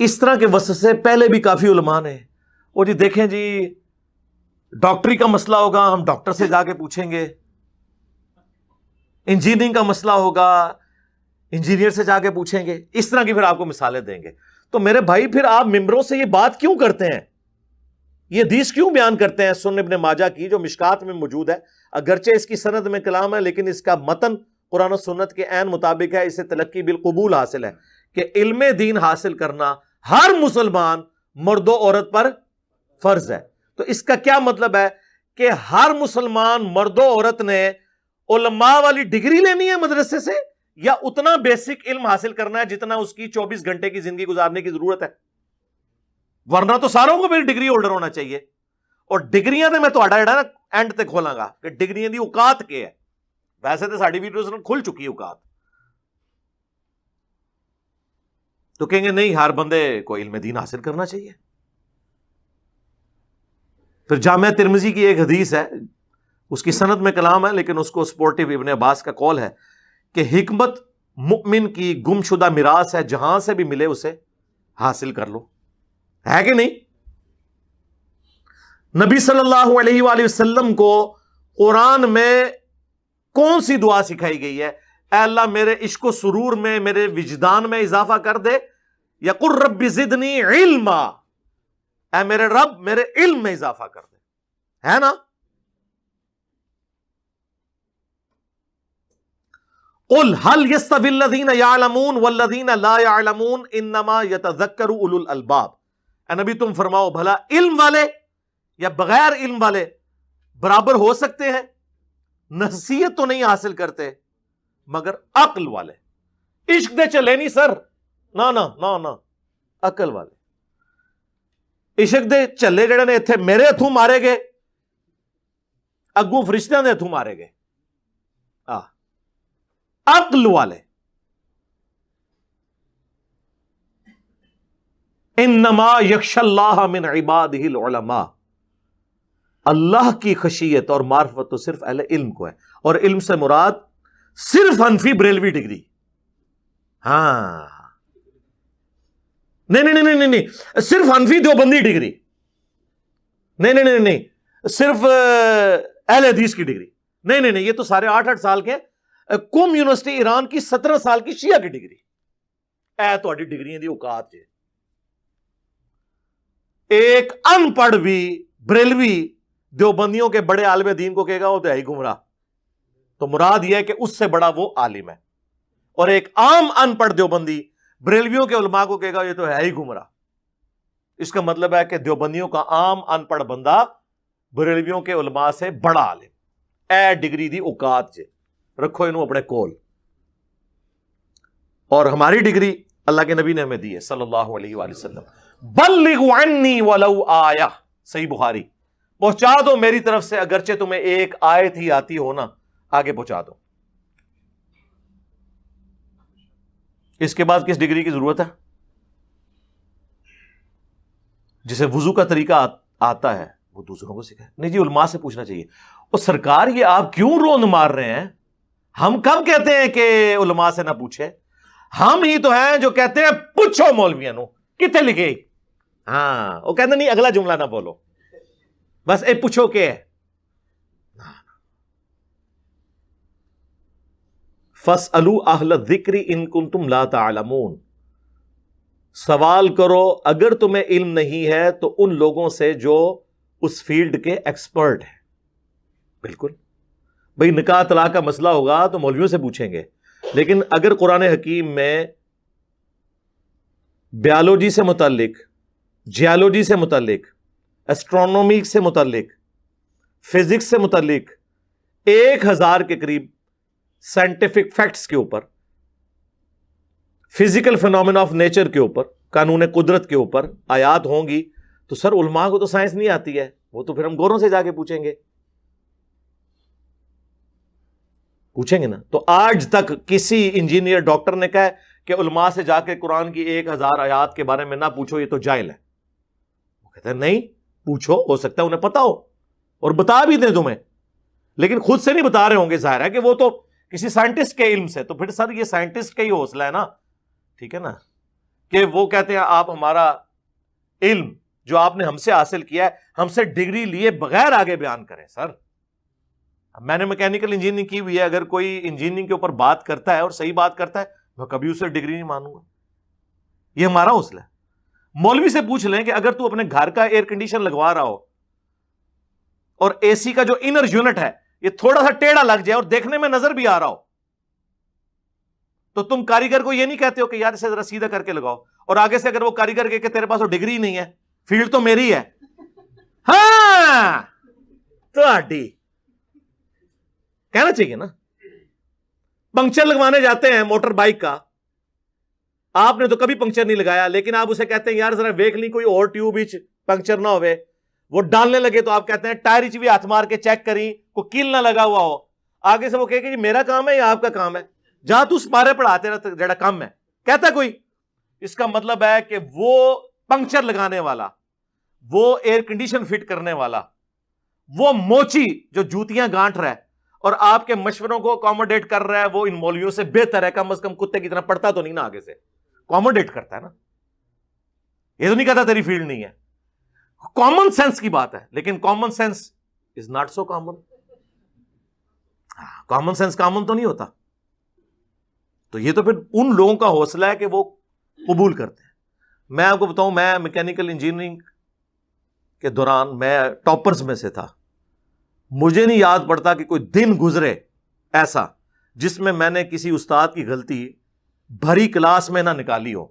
اس طرح کے وسوسے پہلے بھی کافی علماء نے، وہ جی دیکھیں جی ڈاکٹری کا مسئلہ ہوگا ہم ڈاکٹر سے جا کے پوچھیں گے، انجینئرنگ کا مسئلہ ہوگا انجینئر سے جا کے پوچھیں گے، اس طرح کی پھر آپ کو مثالیں دیں گے۔ تو میرے بھائی پھر آپ ممبروں سے یہ بات کیوں کرتے ہیں، یہ حدیث کیوں بیان کرتے ہیں سنن ابن ماجہ کی جو مشکات میں موجود ہے، اگرچہ اس کی سند میں کلام ہے لیکن اس کا متن قرآن و سنت کے عین مطابق ہے، اسے تلقی بالقبول حاصل ہے کہ علم دین حاصل کرنا ہر مسلمان مرد و عورت پر فرض ہے۔ تو اس کا کیا مطلب ہے کہ ہر مسلمان مرد و عورت نے علماء والی ڈگری لینی ہے مدرسے سے، یا اتنا بیسک علم حاصل کرنا ہے جتنا اس کی 24 گھنٹے کی زندگی گزارنے کی ضرورت ہے؟ ورنہ تو ساروں کو پھر ڈگری ہولڈر ہونا چاہیے۔ اور ڈگریاں تو میں نا اینڈ تک کھولاں گا کہ ڈگریاں دی اوقات کے ہے، ویسے تو ساری ویڈیوز کھل چکی اوقات، تو کہیں گے نہیں ہر بندے کو علم دین حاصل کرنا چاہیے۔ پھر جامعہ ترمذی کی ایک حدیث ہے، اس کی سند میں کلام ہے لیکن اس کو سپورٹیو ابن عباس کا قول ہے کہ حکمت مؤمن کی گمشدہ میراث ہے، جہاں سے بھی ملے اسے حاصل کر لو، ہے کہ نہیں؟ نبی صلی اللہ علیہ وآلہ وسلم کو قرآن میں کون سی دعا سکھائی گئی ہے؟ اے اللہ میرے عشق و سرور میں، میرے وجدان میں اضافہ کر دے، یا قل رب زدنی علما، اے میرے رب میرے علم میں اضافہ کر دے، ہے نا؟ قل هل يستوي الذين يعلمون والذين لا يعلمون انما يتذكر اولو الالباب، اے نبی تم فرماؤ بھلا علم والے یا بغیر علم والے برابر ہو سکتے ہیں؟ نصیحت تو نہیں حاصل کرتے مگر عقل والے۔ عشق دے چلے نہیں سر، نہ نہ نہ نہ، عقل والے عشق دے چلے جڑے نے اتھے میرے ہتھوں مارے گئے، اگوں فرشتیاں دے ہتھوں مارے گئے۔ عقل والے انما یخشی اللہ من عبادہ العلماء، اللہ کی خشیت اور معرفت تو صرف اہل علم کو ہے، اور علم سے مراد صرف حنفی بریلوی ڈگری، ہاں نہیں نہیں نہیں نہیں، صرف حنفی دیوبندی ڈگری، نہیں نہیں نہیں نہیں، صرف اہل حدیث کی ڈگری، نہیں نہیں نہیں، یہ تو سارے 8 سال کے، قم یونیورسٹی ایران کی 17 سال کی شیعہ کی ڈگری، اے تہاڈی ڈگریاں دی اوقات ہے۔ ایک ان پڑھ بھی بریلوی دیوبندیوں کے بڑے عالم دین کو کہے گا وہ تو ہے ہی گمراہ، تو مراد یہ ہے کہ اس سے بڑا وہ عالم ہے، اور ایک عام ان پڑھ دیوبندی بریلویوں کے علماء کو کہے گا یہ تو ہے ہی گمراہ۔ اس کا مطلب ہے کہ دیوبندیوں کا عام ان پڑھ بندہ بریلویوں کے علماء سے بڑا عالم، اے ڈگری دی اوقات جے، رکھو انہوں اپنے کول۔ اور ہماری ڈگری اللہ کے نبی نے ہمیں دی ہے صلی اللہ علیہ وآلہ وسلم، بلغوا عنی ولو آیہ، صحیح بخاری، پہنچا دو میری طرف سے اگرچہ تمہیں ایک آیت ہی آتی ہو نا، آگے پہنچا دو۔ اس کے بعد کس ڈگری کی ضرورت ہے؟ جسے وضو کا طریقہ آتا ہے وہ دوسروں کو سکھائے۔ نہیں جی علماء سے پوچھنا چاہیے۔ اور سرکار یہ آپ کیوں روند مار رہے ہیں؟ ہم کب کہتے ہیں کہ علماء سے نہ پوچھے؟ ہم ہی تو ہیں جو کہتے ہیں پوچھو مولویاں نو کتے لکھے، ہاں وہ کہتے نہیں اگلا جملہ نہ بولو، بس اے پوچھو کہ ہے۔ فَاسْأَلُوا أَهْلَ الذِّكْرِ إِن كُنتُمْ لَا تَعْلَمُونَ، سوال کرو اگر تمہیں علم نہیں ہے تو ان لوگوں سے جو اس فیلڈ کے ایکسپرٹ ہیں۔ بالکل بھئی نکاح طلاق کا مسئلہ ہوگا تو مولویوں سے پوچھیں گے، لیکن اگر قرآن حکیم میں بیالوجی سے متعلق، جیالوجی سے متعلق، ایسٹرونومی سے متعلق، فزکس سے متعلق 1000 کے قریب سائنٹیفک فیکٹس کے اوپر، فزیکل فینومینا آف نیچر کے اوپر، قانون قدرت کے اوپر آیات ہوں گی تو سر علماء کو تو سائنس نہیں آتی ہے، وہ تو پھر ہم گوروں سے جا کے پوچھیں گے نا۔ تو آج تک کسی انجینئر ڈاکٹر نے کہا کہ علماء سے جا کے قرآن کی 1000 آیات کے بارے میں نہ پوچھو یہ تو جاہل ہے؟ وہ کہتے ہیں نہیں پوچھو، ہو سکتا ہے انہیں پتا ہو اور بتا بھی دیں تمہیں، لیکن خود سے نہیں بتا رہے ہوں گے، ظاہر ہے کہ وہ تو کسی سائنٹسٹ کے علم سے، تو پھر سر یہ سائنٹسٹ کا ہی حوصلہ ہے نا، ٹھیک ہے نا، کہ وہ کہتے ہیں آپ ہمارا علم جو آپ نے ہم سے حاصل کیا ہے ہم سے ڈگری لیے بغیر آگے بیان کریں. سر میں نے میکینیکل انجینئرنگ کی ہوئی ہے, اگر کوئی انجینئرنگ کے اوپر بات کرتا ہے اور صحیح بات کرتا ہے میں کبھی اسے ڈگری نہیں مانوں گا. یہ ہمارا حوصلہ ہے. مولوی سے پوچھ لیں کہ اگر تو اپنے گھر کا ایئر کنڈیشن لگوا رہا ہو اور اے سی کا جو انر یونٹ ہے یہ تھوڑا سا ٹیڑھا لگ جائے اور دیکھنے میں نظر بھی آ رہا ہو, تو تم کاریگر کو یہ نہیں کہتے ہو کہ یار اسے ذرا سیدھا کر کے لگاؤ, اور آگے سے اگر وہ کاریگر کہ تیرے پاس وہ ڈگری نہیں ہے, فیلڈ تو میری ہے. ہاں تو آڈی کہنا چاہیے نا. پنکچر لگوانے جاتے ہیں موٹر بائک کا, آپ نے تو کبھی پنکچر نہیں لگایا, لیکن آپ اسے کہتے ہیں یار ذرا دیکھ لی کوئی اور ٹیوب پنکچر نہ ہوئے, وہ ڈالنے لگے تو آپ کہتے ہیں ٹائر بھی ہاتھ مار کے چیک کریں کوئی کیل نہ لگا ہوا ہو. آگے سے وہ کہے کہ یہ میرا کام ہے یا آپ کا کام ہے, جہاں تو سپارے پڑھاتے رہتے جڑا کام ہے کہتا کوئی. اس کا مطلب ہے کہ وہ پنکچر لگانے والا, وہ ایئر کنڈیشن فٹ کرنے والا, وہ موچی جو جوتیاں گانٹ رہا ہے اور آپ کے مشوروں کو اکوموڈیٹ کر رہا ہے, وہ ان مولویوں سے بہتر ہے. کم از کم کتے کی طرح پڑھتا تو نہیں نا, آگے سے اکوموڈیٹ کرتا ہے نا. یہ تو نہیں کہتا تیری فیلڈ نہیں ہے. کامن سینس کی بات ہے, لیکن common sense is not so common. Common sense common تو نہیں ہوتا. تو یہ تو پھر ان لوگوں کا حوصلہ ہے کہ وہ قبول کرتے ہیں. میں آپ کو بتاؤں, میں میکینیکل انجینئرنگ کے دوران میں ٹاپرز میں سے تھا. مجھے نہیں یاد پڑتا کہ کوئی دن گزرے ایسا جس میں نے کسی استاد کی غلطی بھری کلاس میں نہ نکالی ہو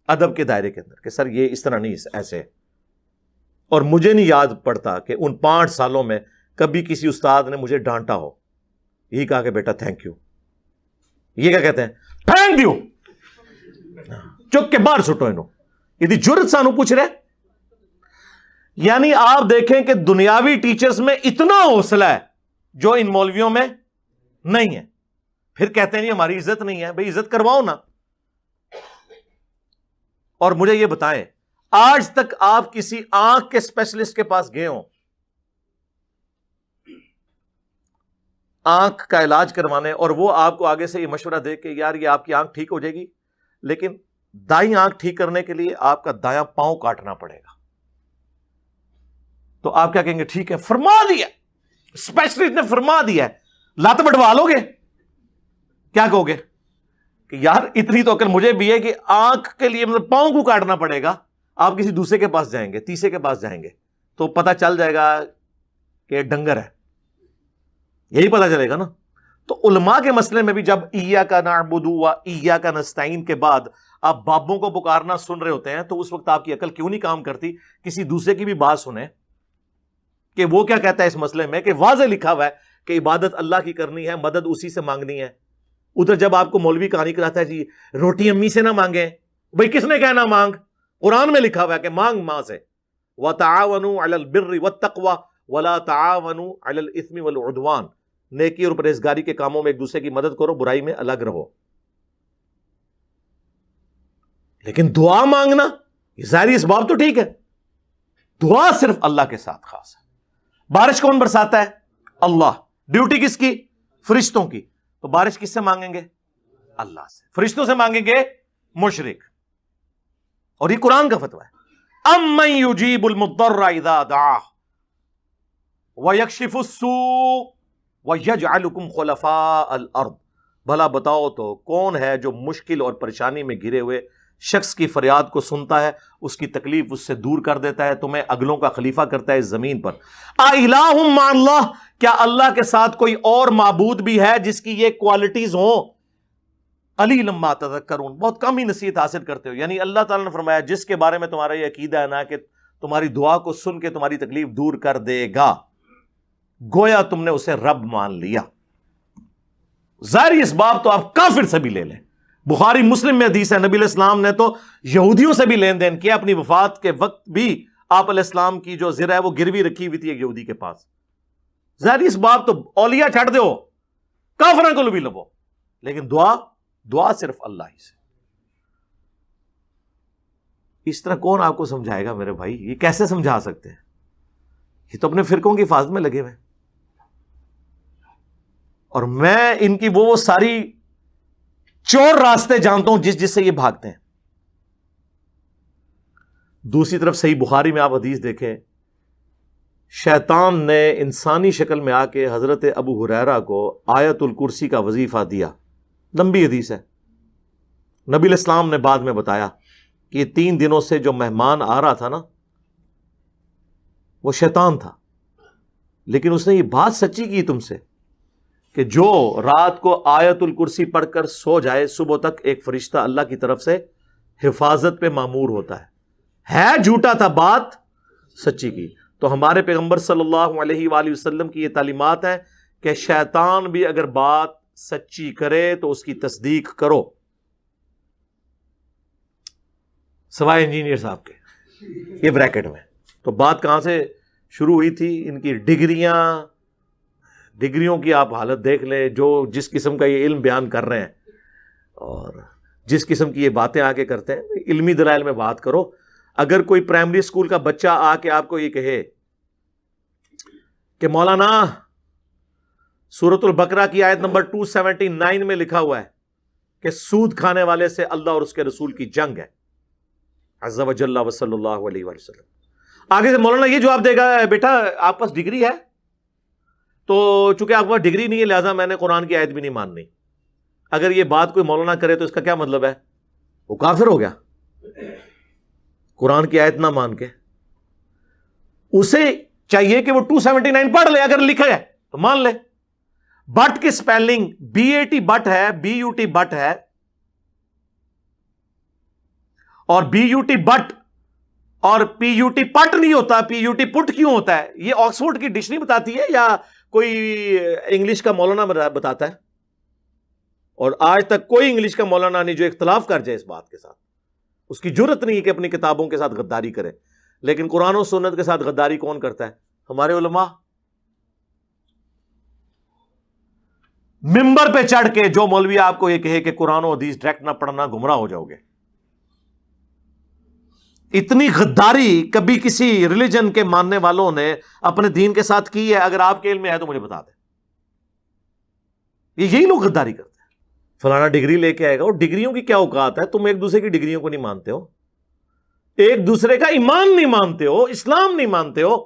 ادب کے دائرے کے اندر کہ سر یہ اس طرح نہیں ایسے. اور مجھے نہیں یاد پڑتا کہ ان 5 سالوں میں کبھی کسی استاد نے مجھے ڈانٹا ہو, یہی کہا کہ بیٹا تھینک یو. یہ کیا کہتے ہیں, تھینک یو, چک کے باہر سٹو انہوں. یہ جرت سانو پوچھ رہے. یعنی آپ دیکھیں کہ دنیاوی ٹیچرز میں اتنا حوصلہ ہے جو ان مولویوں میں نہیں ہے. پھر کہتے ہیں نہیں ہماری عزت نہیں ہے. بھئی عزت کرواؤ نا. اور مجھے یہ بتائیں, آج تک آپ کسی آنکھ کے اسپیشلسٹ کے پاس گئے ہوں آنکھ کا علاج کروانے, اور وہ آپ کو آگے سے یہ مشورہ دے کہ یار یہ آپ کی آنکھ ٹھیک ہو جائے گی, لیکن دائیں آنکھ ٹھیک کرنے کے لیے آپ کا دایاں پاؤں کاٹنا پڑے گا, تو آپ کیا کہیں گے, ٹھیک ہے فرما دیا, اسپیشلسٹ نے فرما دیا, لات بڑھوا لو گے؟ کیا کہو گے کہ یار اتنی تو عقل مجھے بھی ہے کہ آنکھ کے لیے مطلب پاؤں کو کاٹنا پڑے گا. آپ کسی دوسرے کے پاس جائیں گے, تیسرے کے پاس جائیں گے تو پتہ چل جائے گا کہ ڈنگر ہے, یہی پتہ چلے گا نا. تو علماء کے مسئلے میں بھی جب ایاک نعبد و ایاک نستعین کے بعد آپ بابوں کو پکارنا سن رہے ہوتے ہیں تو اس وقت آپ کی عقل کیوں نہیں کام کرتی کسی دوسرے کی بھی بات سنیں کہ وہ کیا کہتا ہے اس مسئلے میں, کہ واضح لکھا ہوا ہے کہ عبادت اللہ کی کرنی ہے, مدد اسی سے مانگنی ہے. ادھر جب آپ کو مولوی کہانی کراتا ہے جی روٹی امی سے نہ مانگیں, بھئی کس نے کہنا مانگ؟ قرآن میں لکھا ہوا ہے کہ مانگ ماں سے. وَتَعَاوَنُوا عَلَى الْبِرِّ وَالتَّقْوَى وَلَا تَعَاوَنُوا عَلَى الْإِثْمِ وَالْعُدْوَانِ. نیکی اور پرہیزگاری کے کاموں میں ایک دوسرے کی مدد کرو, برائی میں الگ رہو. لیکن دعا مانگنا یہ ظاہری اسباب تو ٹھیک ہے, دعا صرف اللہ کے ساتھ خاص ہے. بارش کون برساتا ہے؟ اللہ. ڈیوٹی کس کی؟ فرشتوں کی. تو بارش کس سے مانگیں گے؟ اللہ سے. فرشتوں سے مانگیں گے مشرک. اور یہ قرآن کا فتویٰ ہے. اَمَّن يُجِيبُ الْمُضْطَرَّ إِذَا دَعَاهُ وَيَكْشِفُ السُّوءَ وَيَجْعَلُكُمْ خُلَفَاءَ الْأَرْضِ. بھلا بتاؤ تو کون ہے جو مشکل اور پریشانی میں گھرے ہوئے شخص کی فریاد کو سنتا ہے, اس کی تکلیف اس سے دور کر دیتا ہے, تمہیں اگلوں کا خلیفہ کرتا ہے اس زمین پر. اَإِلَٰهٌ مَّعَ اللَّهِ. کیا اللہ کے ساتھ کوئی اور معبود بھی ہے جس کی یہ کوالٹیز ہوں؟ قلیلا ما تذکرون. بہت کم ہی نصیحت حاصل کرتے ہو. یعنی اللہ تعالیٰ نے فرمایا جس کے بارے میں تمہارا یہ عقیدہ ہے نا کہ تمہاری دعا کو سن کے تمہاری تکلیف دور کر دے گا, گویا تم نے اسے رب مان لیا. ظاہری اسباب تو آپ کافر سے بھی لے لیں. بخاری مسلم میں حدیث ہے, نبی علیہ السلام نے تو یہودیوں سے بھی لین دین کیا. اپنی وفات کے وقت بھی آپ علیہ السلام کی جو زرہ ہے وہ گروی رکھی ہوئی تھی ایک یہودی کے پاس. ظاہری اسباب تو اولیاء چھڑ دو, کافروں کو بھی لبو, لیکن دعا صرف اللہ ہی سے. اس طرح کون آپ کو سمجھائے گا میرے بھائی؟ یہ کیسے سمجھا سکتے ہیں؟ یہ تو اپنے فرقوں کی حفاظت میں لگے ہوئے. اور میں ان کی وہ ساری چور راستے جانتا ہوں جس سے یہ بھاگتے ہیں. دوسری طرف صحیح بخاری میں آپ حدیث دیکھیں، شیطان نے انسانی شکل میں آ کے حضرت ابو ہریرہ کو آیت الکرسی کا وظیفہ دیا. لمبی حدیث ہے. نبی علیہ السلام نے بعد میں بتایا کہ 3 دنوں سے جو مہمان آ رہا تھا نا وہ شیطان تھا، لیکن اس نے یہ بات سچی کی تم سے کہ جو رات کو آیت الکرسی پڑھ کر سو جائے صبح تک ایک فرشتہ اللہ کی طرف سے حفاظت پہ مامور ہوتا ہے جھوٹا تھا، بات سچی کی. تو ہمارے پیغمبر صلی اللہ علیہ وآلہ وسلم کی یہ تعلیمات ہیں کہ شیطان بھی اگر بات سچی کرے تو اس کی تصدیق کرو، سوائے انجینئر صاحب کے. یہ بریکٹ میں تو بات کہاں سے شروع ہوئی تھی؟ ان کی ڈگریوں کی آپ حالت دیکھ لیں، جو جس قسم کا یہ علم بیان کر رہے ہیں اور جس قسم کی یہ باتیں آ کے کرتے ہیں. علمی دلائل میں بات کرو. اگر کوئی پرائمری اسکول کا بچہ آ کے آپ کو یہ کہے کہ مولانا سورۃ البقرہ کی آیت نمبر 279 میں لکھا ہوا ہے کہ سود کھانے والے سے اللہ اور اس کے رسول کی جنگ ہے عز و جل و صلی اللہ علیہ وآلہ وسلم، آگے سے مولانا یہ جواب دے گا بیٹا آپ پاس ڈگری ہے تو چونکہ آپ کے پاس ڈگری نہیں ہے لہٰذا میں نے قرآن کی آیت بھی نہیں ماننی. اگر یہ بات کوئی مولانا کرے تو اس کا کیا مطلب ہے؟ وہ کافر ہو گیا. قرآن کی آیت نہ مان کے اسے چاہیے کہ وہ 279 پڑھ لے، اگر لکھا ہے تو مان لے. بٹ کی سپیلنگ BAT بٹ ہے، BUT بٹ ہے، اور BUT بٹ اور PUT پٹ نہیں ہوتا. PUT پٹ کیوں ہوتا ہے؟ یہ آکسفورڈ کی ڈکشنری بتاتی ہے یا کوئی انگلش کا مولانا بتاتا ہے؟ اور آج تک کوئی انگلش کا مولانا نہیں جو اختلاف کر جائے اس بات کے ساتھ. اس کی جرت نہیں کہ اپنی کتابوں کے ساتھ غداری کرے. لیکن قرآن و سنت کے ساتھ غداری کون کرتا ہے؟ ہمارے علماء. ممبر پہ چڑھ کے جو مولوی آپ کو یہ کہے کہ قرآن و حدیث ڈائریکٹ نہ پڑھنا گمراہ ہو جاؤ گے. اتنی غداری کبھی کسی ریلیجن کے ماننے والوں نے اپنے دین کے ساتھ کی ہے؟ اگر آپ کے علم میں ہے تو مجھے بتا دیں. یہی لوگ غداری کرتے ہیں. فلانا ڈگری لے کے آئے گا. اور ڈگریوں کی کیا اوقات ہے؟ تم ایک دوسرے کی ڈگریوں کو نہیں مانتے ہو، ایک دوسرے کا ایمان نہیں مانتے ہو، اسلام نہیں مانتے ہو.